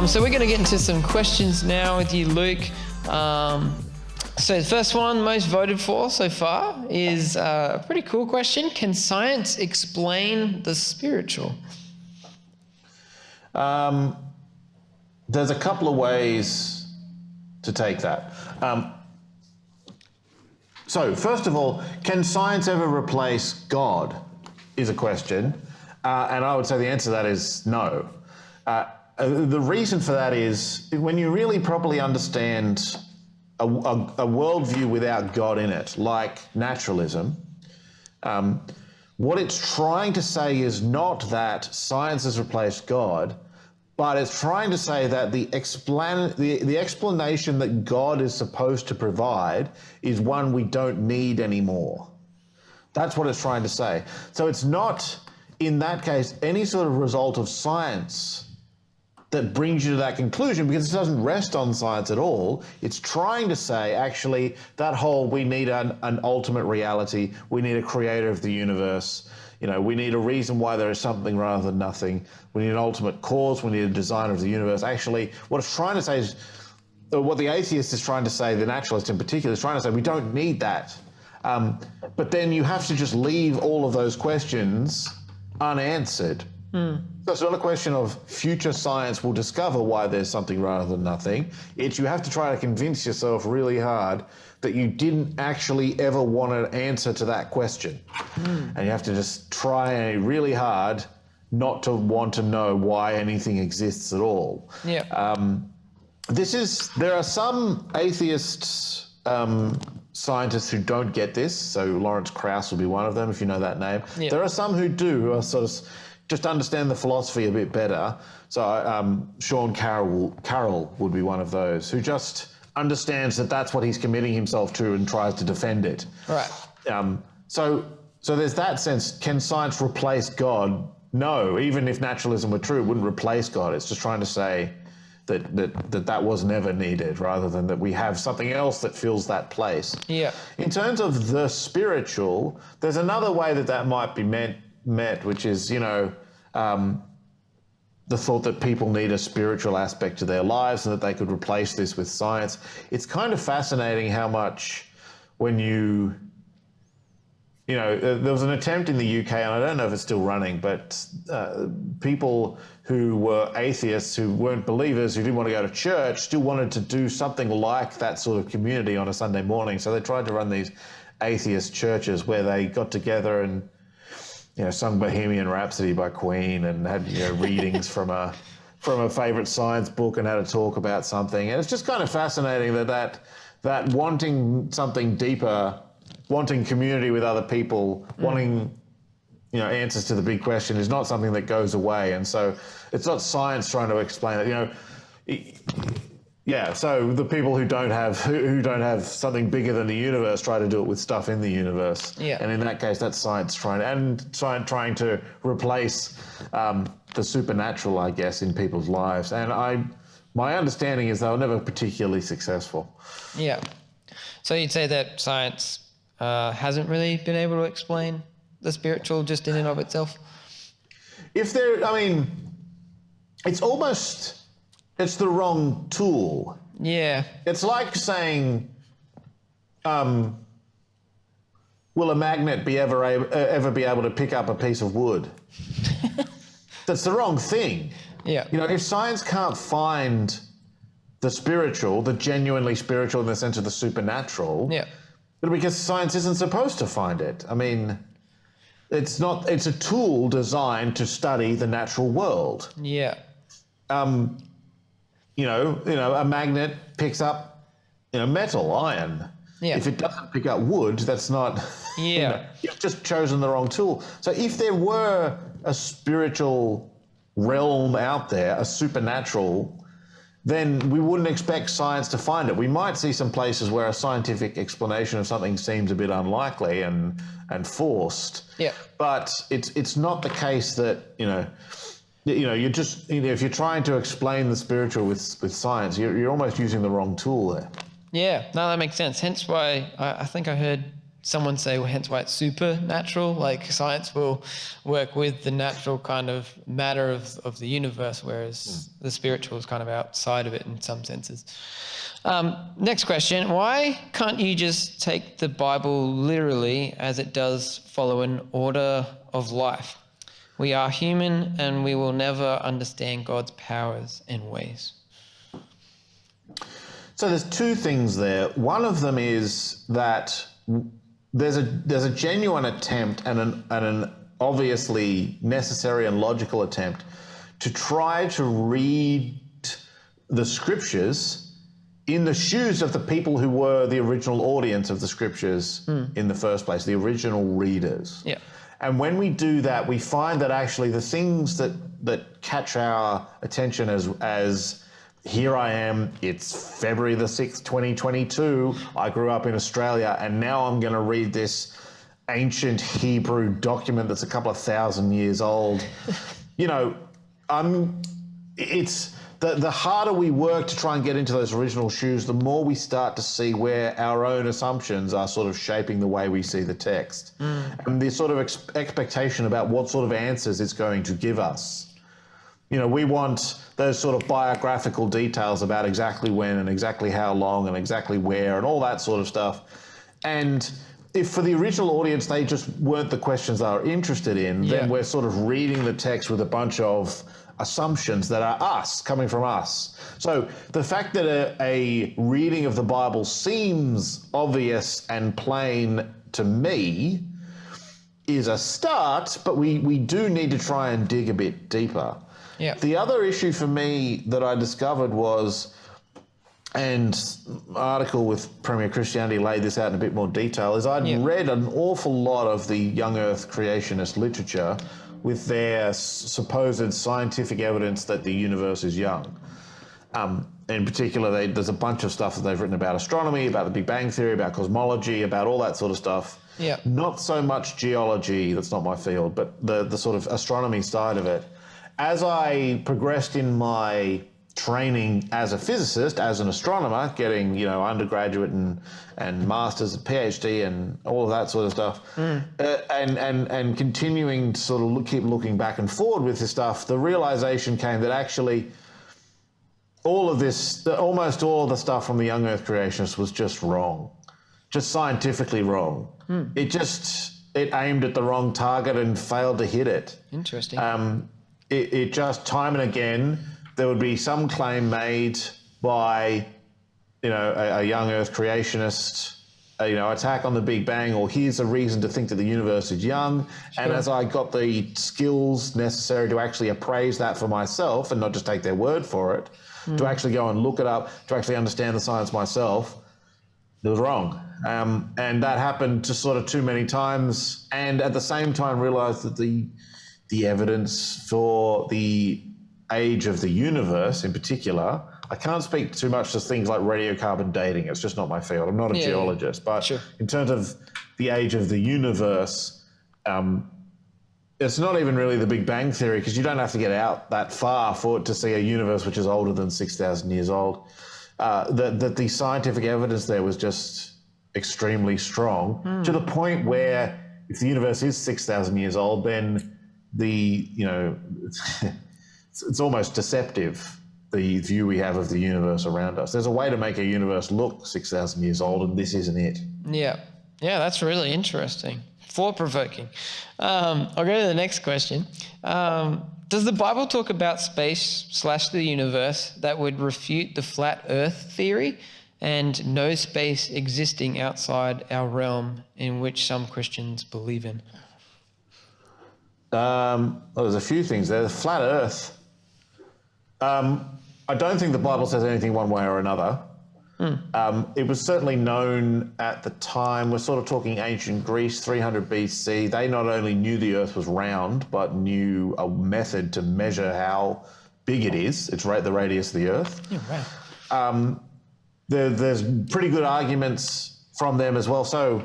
So we're going to get into some questions now with you, Luke. So the first one, most voted for so far, is a pretty cool question. Can science explain the spiritual? There's a couple of ways to take that. So first of all, can science ever replace God is a question. And I would say the answer to that is no. The reason for that is when you really properly understand a worldview without God in it, like naturalism, what it's trying to say is not that science has replaced God, but it's trying to say that the explanation that God is supposed to provide is one we don't need anymore. That's what it's trying to say. So it's not, in that case, any sort of result of science that brings you to that conclusion, because it doesn't rest on science at all. It's trying to say, actually, that whole, we need an ultimate reality, we need a creator of the universe, we need a reason why there is something rather than nothing, we need an ultimate cause, we need a designer of the universe. Actually, what it's trying to say is, what the atheist is trying to say, the naturalist in particular, is trying to say, we don't need that. But then you have to just leave all of those questions unanswered. So it's not a question of future science will discover why there's something rather than nothing. It's you have to try to convince yourself really hard that you didn't actually ever want an answer to that question. And you have to just try really hard not to want to know why anything exists at all. Yeah. There are some atheists, scientists who don't get this. So Lawrence Krauss will be one of them, if you know that name. Yeah. There are some who do, who are sort of just understand the philosophy a bit better. So Sean Carroll would be one of those who just understands that that's what he's committing himself to and tries to defend it. Right. So there's that sense. Can science replace God? No. Even if naturalism were true, it wouldn't replace God. It's just trying to say that was never needed, rather than that we have something else that fills that place. Yeah. In terms of the spiritual, there's another way that might be met, which is, the thought that people need a spiritual aspect to their lives and that they could replace this with science. It's kind of fascinating how much when there was an attempt in the UK, and I don't know if it's still running, but people who were atheists, who weren't believers, who didn't want to go to church, still wanted to do something like that sort of community on a Sunday morning. So they tried to run these atheist churches where they got together and sung Bohemian Rhapsody by Queen and had readings from a favorite science book and had a talk about something. And it's just kind of fascinating that wanting something deeper, wanting community with other people, wanting answers to the big question is not something that goes away. And so it's not science trying to explain it. So the people who don't have something bigger than the universe try to do it with stuff in the universe. Yeah. And in that case, that's science trying to replace the supernatural, I guess, in people's lives. And my understanding is they were never particularly successful. Yeah. So you'd say that science hasn't really been able to explain the spiritual just in and of itself? It's the wrong tool. Yeah. It's like saying, will a magnet ever be able to pick up a piece of wood? That's the wrong thing. Yeah. If science can't find the spiritual, the genuinely spiritual in the sense of the supernatural, because science isn't supposed to find it. It's a tool designed to study the natural world. Yeah. A magnet picks up, metal, iron. Yeah. If it doesn't pick up wood, that's not. Yeah. You've just chosen the wrong tool. So if there were a spiritual realm out there, a supernatural, then we wouldn't expect science to find it. We might see some places where a scientific explanation of something seems a bit unlikely and forced. Yeah. But it's not the case that you're just if you're trying to explain the spiritual with science, you're almost using the wrong tool there. Yeah, no, that makes sense. Hence why I think I heard someone say, well, hence why it's supernatural. Like science will work with the natural kind of matter of the universe, whereas the spiritual is kind of outside of it in some senses. Next question. Why can't you just take the Bible literally as it does follow an order of life? We are human and we will never understand God's powers and ways. So there's two things there. One of them is that there's a genuine attempt and an obviously necessary and logical attempt to try to read the scriptures in the shoes of the people who were the original audience of the scriptures in the first place, the original readers. Yeah. And when we do that, we find that actually the things that catch our attention as here I am, it's February the 6th, 2022. I grew up in Australia, and now I'm going to read this ancient Hebrew document that's a couple of thousand years old. You know, it's the harder we work to try and get into those original shoes, the more we start to see where our own assumptions are sort of shaping the way we see the text. And the sort of expectation about what sort of answers it's going to give us. You know, we want those sort of biographical details about exactly when and exactly how long and exactly where and all that sort of stuff. And if for the original audience they just weren't the questions they were interested in, then we're sort of reading the text with a bunch of assumptions that are us, coming from us. So the fact that a reading of the Bible seems obvious and plain to me is a start, but we do need to try and dig a bit deeper. Yeah. The other issue for me that I discovered was, and an article with Premier Christianity laid this out in a bit more detail, is I'd read an awful lot of the young earth creationist literature with their supposed scientific evidence that the universe is young. In particular, there's a bunch of stuff that they've written about astronomy, about the Big Bang Theory, about cosmology, about all that sort of stuff. Yeah. Not so much geology, that's not my field, but the sort of astronomy side of it. As I progressed in my training as a physicist, as an astronomer, getting, you know, undergraduate and master's, PhD and all of that sort of stuff, and continuing to sort of keep looking back and forward with this stuff, the realization came that actually all of this, almost all the stuff from the young earth creationists was just wrong, just scientifically wrong. It aimed at the wrong target and failed to hit it. Interesting. It just, time and again, there would be some claim made by, you know, a young earth creationist, you know, attack on the Big Bang, or here's a reason to think that the universe is young. Sure. And as I got the skills necessary to actually appraise that for myself and not just take their word for it, to actually go and look it up, to actually understand the science myself, it was wrong. And that happened just sort of too many times. And at the same time realized that the evidence for the age of the universe in particular, I can't speak too much to things like radiocarbon dating. It's just not my field. I'm not a geologist. But in terms of the age of the universe, it's not even really the Big Bang Theory, because you don't have to get out that far for it to see a universe which is older than 6,000 years old. That the scientific evidence there was just extremely strong, to the point where if the universe is 6,000 years old, then it's almost deceptive, the view we have of the universe around us. There's a way to make a universe look 6,000 years old, and this isn't it. Yeah, that's really interesting. Thought-provoking. I'll go to the next question. Does the Bible talk about space/the universe that would refute the flat earth theory and no space existing outside our realm, in which some Christians believe in? Well, there's a few things there. The flat earth, I don't think the Bible says anything one way or another. It was certainly known at the time, we're sort of talking ancient Greece, 300 BC. They not only knew the earth was round, but knew a method to measure how big it is. It's the radius of the earth. Yeah, wow. There's pretty good arguments from them as well. So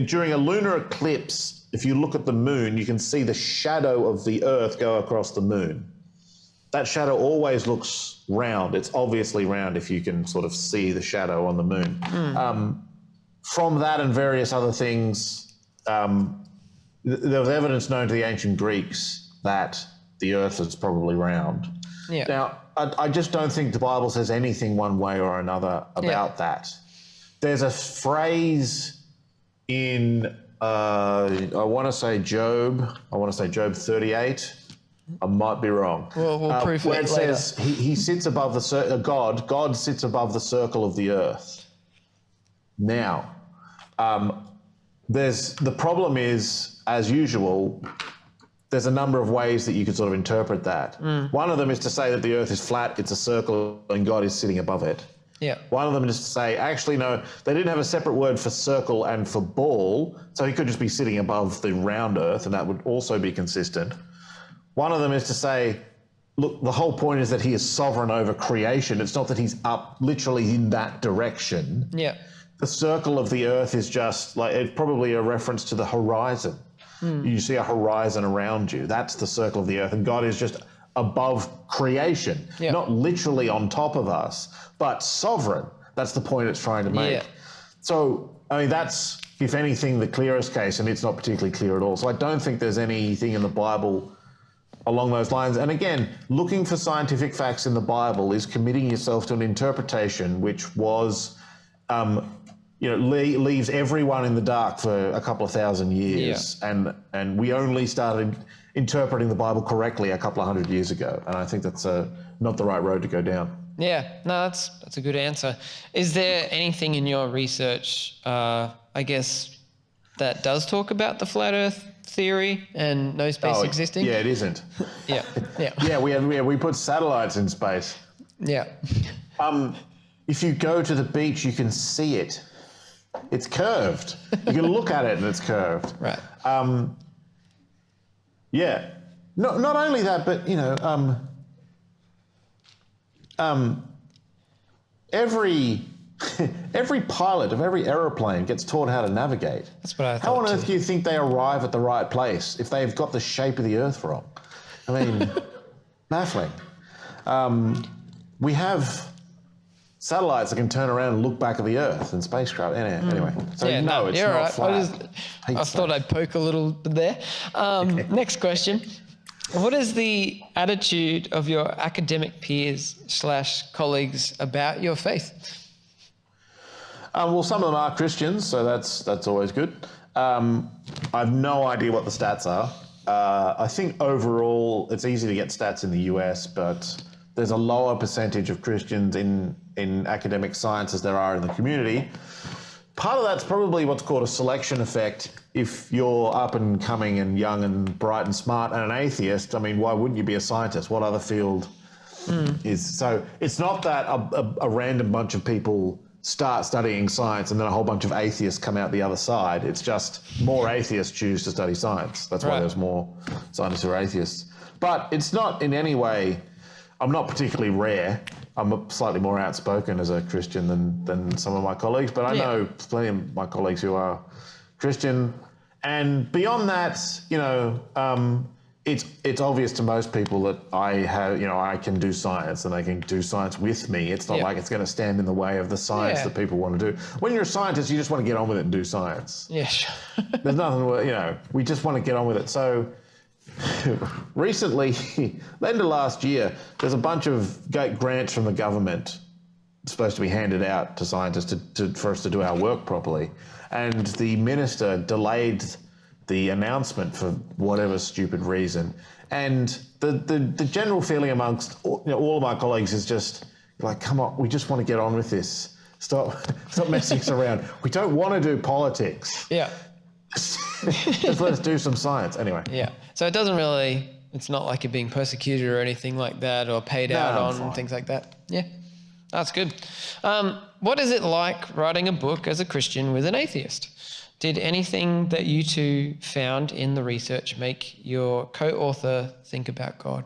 during a lunar eclipse, if you look at the moon, you can see the shadow of the earth go across the moon. That shadow always looks round. It's obviously round if you can sort of see the shadow on the moon. from that and various other things, there was evidence known to the ancient Greeks that the earth is probably round. Yeah. Now, I just don't think the Bible says anything one way or another about that. There's a phrase in, I want to say Job 38. I might be wrong. We'll proof where it it later. says he sits above the God sits above the circle of the earth. Now, the problem is, as usual, there's a number of ways that you could sort of interpret that. One of them is to say that the earth is flat, it's a circle, and God is sitting above it. Yeah. One of them is to say, actually, no, they didn't have a separate word for circle and for ball, so he could just be sitting above the round earth, and that would also be consistent. One of them is to say, look, the whole point is that he is sovereign over creation. It's not that he's up literally in that direction. Yeah. The circle of the earth is just like, it's probably a reference to the horizon. You see a horizon around you. That's the circle of the earth. And God is just above creation, not literally on top of us, but sovereign. That's the point it's trying to make. Yeah. So, I mean, that's, if anything, the clearest case, and it's not particularly clear at all. So I don't think there's anything in the Bible along those lines. And again, looking for scientific facts in the Bible is committing yourself to an interpretation which was, leaves everyone in the dark for a couple of thousand years. Yeah. And we only started interpreting the Bible correctly a couple of hundred years ago. And I think that's not the right road to go down. Yeah, no, that's a good answer. Is there anything in your research, I guess, that does talk about the flat Earth theory and no space existing? Yeah, it isn't. Yeah. We put satellites in space. Yeah. If you go to the beach, you can see it. It's curved. You can look at it and it's curved. Right. Yeah. Not only that, but every pilot of every aeroplane gets taught how to navigate. That's what I thought. How on earth do you think they arrive at the right place if they've got the shape of the Earth wrong? I mean, baffling. We have satellites that can turn around and look back at the Earth and spacecraft. Anyway, so it's not right. flat. I thought I'd poke a little bit there. Next question. What is the attitude of your academic peers / colleagues about your faith? Well, some of them are Christians, so that's always good. I have no idea what the stats are. I think overall it's easy to get stats in the US, but there's a lower percentage of Christians in academic science as there are in the community. Part of that's probably what's called a selection effect. If you're up and coming and young and bright and smart and an atheist, I mean, why wouldn't you be a scientist? What other field is? So it's not that a random bunch of people start studying science and then a whole bunch of atheists come out the other side. It's just more atheists choose to study science. That's why there's more scientists who are atheists. But it's not in any way, I'm not particularly rare. I'm slightly more outspoken as a Christian than some of my colleagues, but I know plenty of my colleagues who are Christian. And beyond that, it's obvious to most people that I can do science and they can do science with me. It's not like it's going to stand in the way of the science that people want to do. When you're a scientist, you just want to get on with it and do science. Yeah, sure. There's nothing, we just want to get on with it. So recently, the end of last year, there's a bunch of grants from the government supposed to be handed out to scientists for us to do our work properly. And the minister delayed the announcement for whatever stupid reason. And the general feeling amongst all of my colleagues is just like, come on, we just want to get on with this. Stop messing us around. We don't want to do politics. Yeah. Just let us do some science. Anyway. Yeah. So it's not like you're being persecuted or anything like that or paid out on things like that. Yeah. That's good. What is it like writing a book as a Christian with an atheist? Did anything that you two found in the research make your co-author think about God?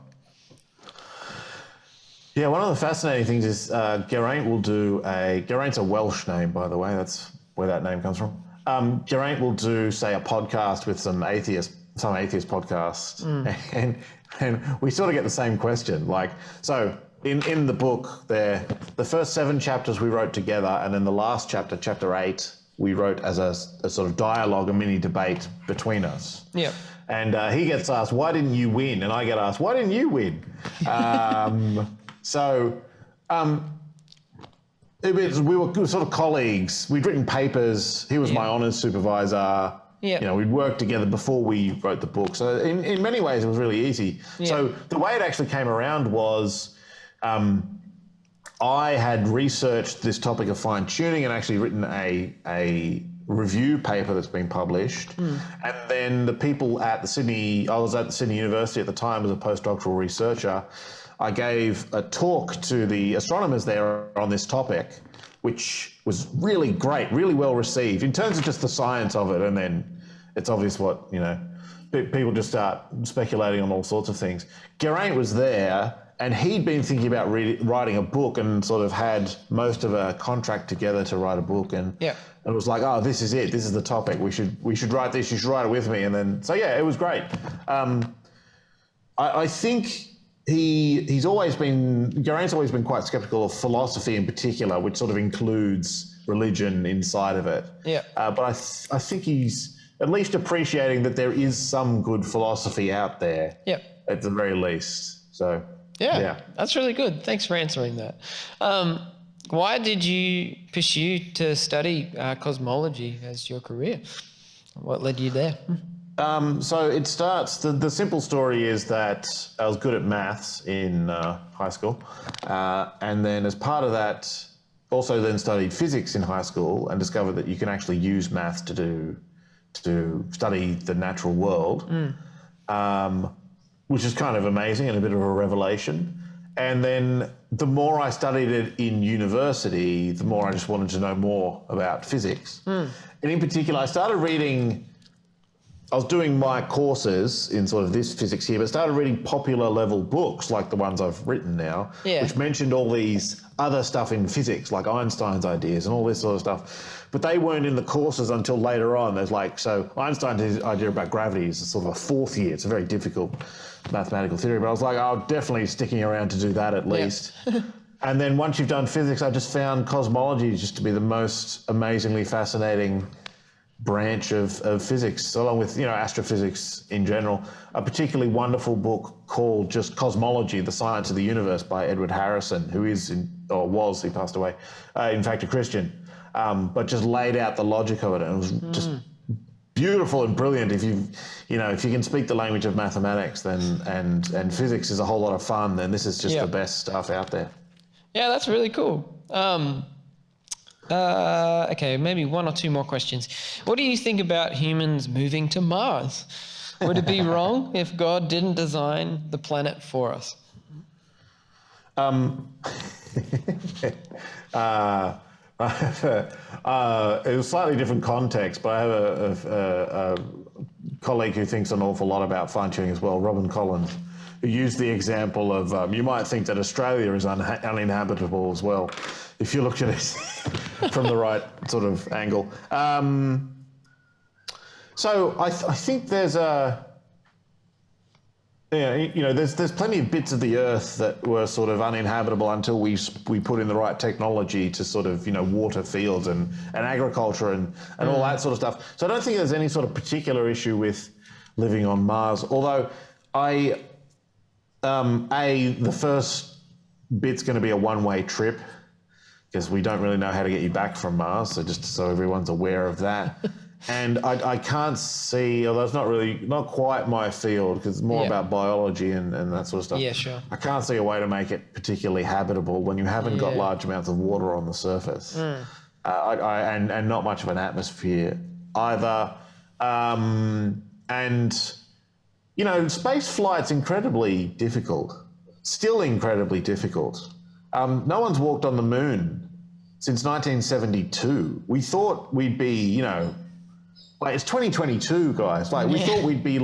Yeah, one of the fascinating things is Geraint's a Welsh name, by the way. That's where that name comes from. Geraint will do, say, a podcast with some atheist podcasts, and we sort of get the same question. Like, so in the book, the first 7 chapters we wrote together, and then the last chapter 8, we wrote as a sort of dialogue, a mini debate between us. Yeah. And he gets asked, why didn't you win? And I get asked, why didn't you win? We were sort of colleagues. We'd written papers. He was my honours supervisor. Yeah. You know, we'd worked together before we wrote the book. So in many ways, it was really easy. Yeah. So the way it actually came around was I had researched this topic of fine-tuning and actually written a review paper that's been published. And then the people at I was at the Sydney University at the time as a postdoctoral researcher. I gave a talk to the astronomers there on this topic, which was really great, really well received in terms of just the science of it. And then it's obvious what, people just start speculating on all sorts of things. Geraint was there, and he'd been thinking about writing a book and sort of had most of a contract together to write a book. And it was like, oh, this is it. This is the topic. We should write this. You should write it with me. And then, so yeah, it was great. I think Geraint's always been quite skeptical of philosophy in particular, which sort of includes religion inside of it. Yeah. But I think he's at least appreciating that there is some good philosophy out there. Yeah. At the very least. So yeah, that's really good. Thanks for answering that. Why did you pursue to study cosmology as your career? What led you there? So it starts, the simple story is that I was good at maths in high school. And then as part of that, also then studied physics in high school and discovered that you can actually use maths to study the natural world, which is kind of amazing and a bit of a revelation. And then the more I studied it in university, the more I just wanted to know more about physics. And in particular, I was doing my courses in sort of this physics here, but started reading popular level books like the ones I've written now, which mentioned all these other stuff in physics, like Einstein's ideas and all this sort of stuff. But they weren't in the courses until later on. There's so Einstein's idea about gravity is sort of a fourth year. It's a very difficult mathematical theory, but I was like, oh, definitely sticking around to do that at least. And then once you've done physics, I just found cosmology just to be the most amazingly fascinating branch of physics, along with astrophysics in general. A particularly wonderful book called just Cosmology: The Science of the Universe by Edward Harrison, who he passed away, in fact a Christian, but just laid out the logic of it, and it was just beautiful and brilliant. If you can speak the language of mathematics, then and physics is a whole lot of fun, then this is just the best stuff out there. Yeah, that's really cool. Okay, maybe one or two more questions. What do you think about humans moving to Mars? Would it be wrong if God didn't design the planet for us? It was a slightly different context, but I have a colleague who thinks an awful lot about fine-tuning as well, Robin Collins, who used the example of you might think that Australia is uninhabitable as well, if you look at it from the right sort of angle. So I think there's there's plenty of bits of the Earth that were sort of uninhabitable until we put in the right technology to sort of water fields and agriculture and all that sort of stuff. So I don't think there's any sort of particular issue with living on Mars. Although the first bit's going to be a one-way trip, because we don't really know how to get you back from Mars, so just so everyone's aware of that. And I can't see, although it's not quite my field, because it's more about biology and that sort of stuff. Yeah, sure. I can't see a way to make it particularly habitable when you haven't got large amounts of water on the surface, and not much of an atmosphere either. And space flight's incredibly difficult, still incredibly difficult. No one's walked on the moon since 1972. We thought we'd be, it's 2022, guys. We thought we'd be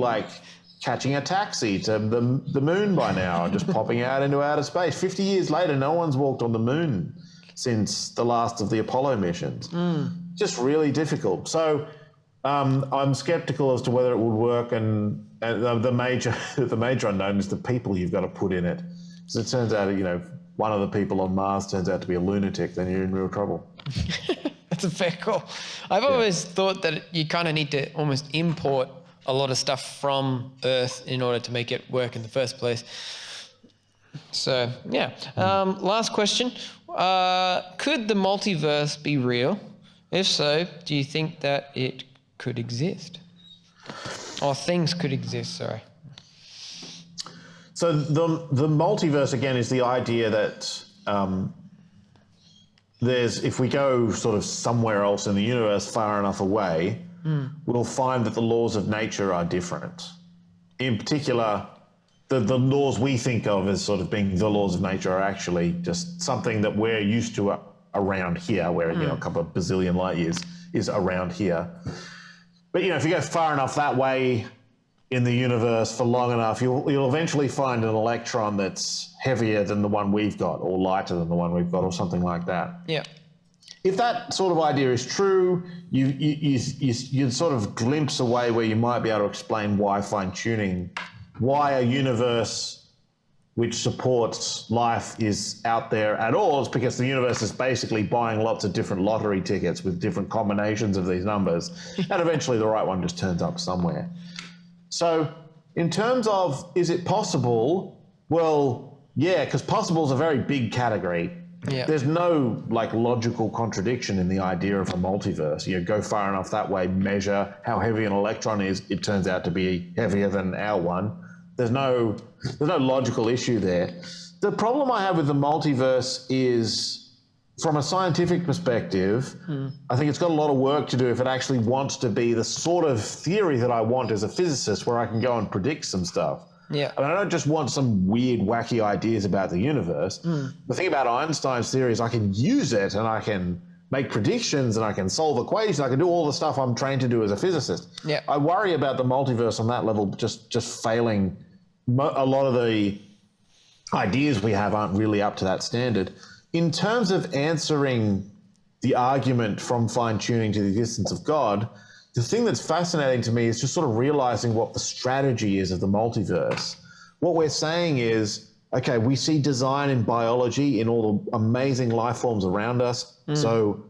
catching a taxi to the moon by now, just popping out into outer space. 50 years later, no one's walked on the moon since the last of the Apollo missions. Just really difficult. So I'm skeptical as to whether it would work, and the major unknown is the people you've got to put in it. So it turns out, one of the people on Mars turns out to be a lunatic, then you're in real trouble. That's a fair call. I've always thought that you kind of need to almost import a lot of stuff from Earth in order to make it work in the first place. So, yeah. Last question. Could the multiverse be real? If so, do you think that it could exist? Or things could exist, sorry. So the multiverse, again, is the idea that if we go sort of somewhere else in the universe far enough away, we'll find that the laws of nature are different. In particular, the laws we think of as sort of being the laws of nature are actually just something that we're used to around here, where a couple of bazillion light years is around here. But if you go far enough that way in the universe for long enough, you'll eventually find an electron that's heavier than the one we've got, or lighter than the one we've got, or something like that. Yeah. If that sort of idea is true, you sort of glimpse away where you might be able to explain why fine-tuning, why a universe which supports life is out there at all. It's because the universe is basically buying lots of different lottery tickets with different combinations of these numbers, and eventually the right one just turns up somewhere. So in terms of, is it possible? Well, yeah, because possible is a very big category. Yeah. There's no logical contradiction in the idea of a multiverse. You go far enough that way, measure how heavy an electron is, it turns out to be heavier than our one. There's no logical issue there. The problem I have with the multiverse is, from a scientific perspective, I think it's got a lot of work to do if it actually wants to be the sort of theory that I want as a physicist, where I can go and predict some stuff. Yeah. I don't just want some weird, wacky ideas about the universe. The thing about Einstein's theory is I can use it and I can make predictions and I can solve equations. I can do all the stuff I'm trained to do as a physicist. Yeah. I worry about the multiverse on that level just failing. A lot of the ideas we have aren't really up to that standard. In terms of answering the argument from fine-tuning to the existence of God, the thing that's fascinating to me is just sort of realizing what the strategy is of the multiverse. What we're saying is, okay, we see design in biology in all the amazing life forms around us. So,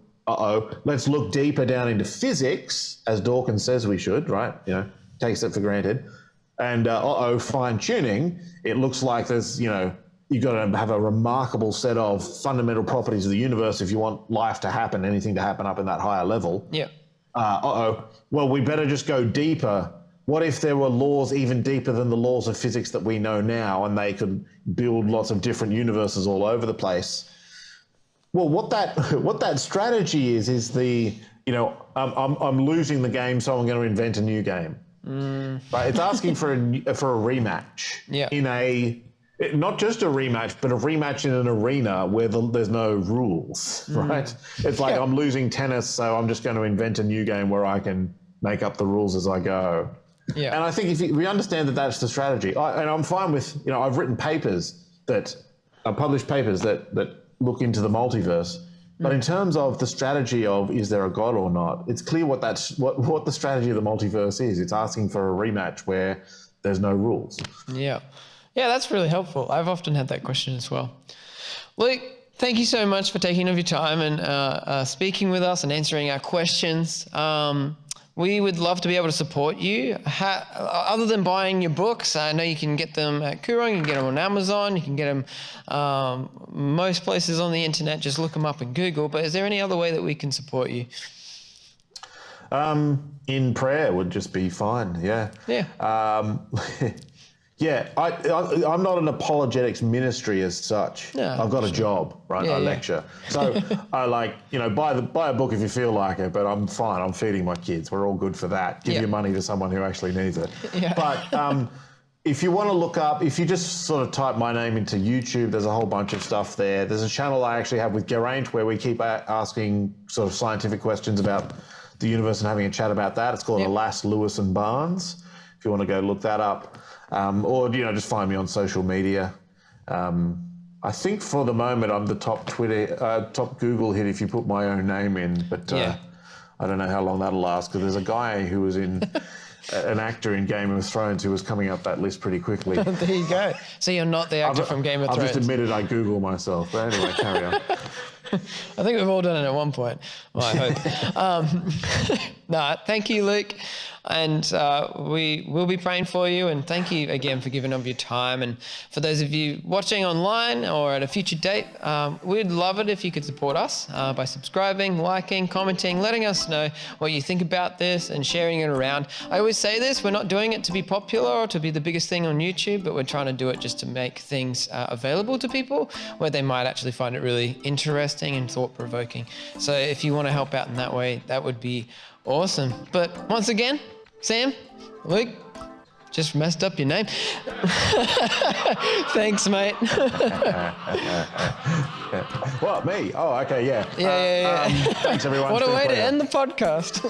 let's look deeper down into physics, as Dawkins says we should, right? Takes it for granted. And fine-tuning, it looks like there's, you've got to have a remarkable set of fundamental properties of the universe if you want life to happen, anything to happen up in that higher level. Yeah. Well, we better just go deeper. What if there were laws even deeper than the laws of physics that we know now, and they could build lots of different universes all over the place? Well, what that strategy is the, I'm losing the game, so I'm going to invent a new game. Right? It's asking for a rematch. Yeah. Not just a rematch, but a rematch in an arena where there's no rules, right? It's like, I'm losing tennis, so I'm just going to invent a new game where I can make up the rules as I go. Yeah. And I think if we understand that that's the strategy, and I'm fine with, I've written published papers that look into the multiverse. But in terms of the strategy of, is there a God or not, it's clear what the strategy of the multiverse is. It's asking for a rematch where there's no rules. Yeah. Yeah, that's really helpful. I've often had that question as well. Luke, thank you so much for taking of your time and speaking with us and answering our questions. We would love to be able to support you. Other than buying your books, I know you can get them at Koorong, you can get them on Amazon, you can get them most places on the internet. Just look them up in Google. But is there any other way that we can support you? In prayer would just be fine, yeah. Yeah. Yeah, I'm not an apologetics ministry as such. No, I've got a job, right? I lecture. So I buy a book if you feel like it, but I'm fine. I'm feeding my kids. We're all good for that. Give your money to someone who actually needs it. Yeah. But if you want to look up, if you just sort of type my name into YouTube, there's a whole bunch of stuff there. There's a channel I actually have with Geraint where we keep asking sort of scientific questions about the universe and having a chat about that. It's called Alas, Lewis and Barnes, if you want to go look that up. Or just find me on social media. I think for the moment I'm the top Google hit if you put my own name in, but I don't know how long that'll last, because there's a guy who was in an actor in Game of Thrones who was coming up that list pretty quickly. There you go. So you're not the actor from Game of Thrones. I've just admitted I Google myself. But anyway, carry on. I think we've all done it at one point. Well, I hope. No, thank you, Luke. And we will be praying for you. And thank you again for giving of your time. And for those of you watching online or at a future date, we'd love it if you could support us by subscribing, liking, commenting, letting us know what you think about this and sharing it around. I always say this, we're not doing it to be popular or to be the biggest thing on YouTube, but we're trying to do it just to make things available to people where they might actually find it really interesting and thought-provoking. So if you want to help out in that way, that would be awesome. But once again, Sam, Luke, just messed up your name. Thanks, mate. What, me? Oh, okay, yeah. Yeah. Thanks, everyone. What a way to end the podcast.